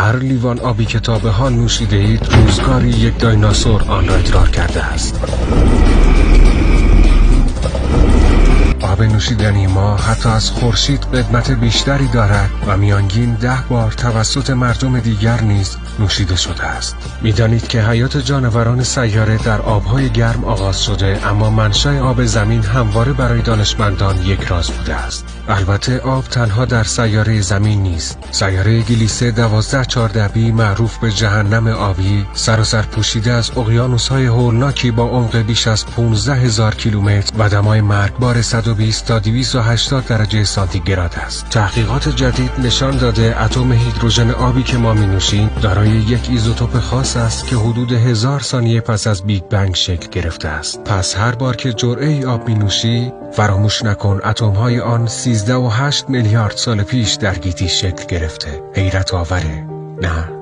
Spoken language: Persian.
هر لیوان آبی که تا به حال نوشیده اید روزگاری یک دایناسور آن را ادرار کرده است. آب نوشیدنی ما حتی از خورشید قدمت بیشتری دارد و میانگین 10 بار توسط مردم دیگر نیز نوشیده شده است. میدانید که حیات جانوران سیاره در آبهای گرم آغاز شده، اما منشأ آب زمین همواره برای دانشمندان یک راز بوده است. البته آب تنها در سیاره زمین نیست. سیاره گلیسه 1214b معروف به جهنم آبی سراسر پوشیده از اقیانوس‌های هولناکی با عمق بیش از 15,000 کیلومتر و دمای مرگبار 120 تا 280 درجه سانتیگراد است. تحقیقات جدید نشان داده اتم هیدروژن آبی که ما می‌نوشیم دارای یک ایزوتوپ خاص است که حدود 1000 ثانیه پس از بیگ بنگ شکل گرفته است. پس هر بار که جرعه‌ای آب می‌نوشی فراموش نکن اتم‌های آن 13.8 میلیارد سال پیش در گیتی شکل گرفته. حیرت آوره، نه؟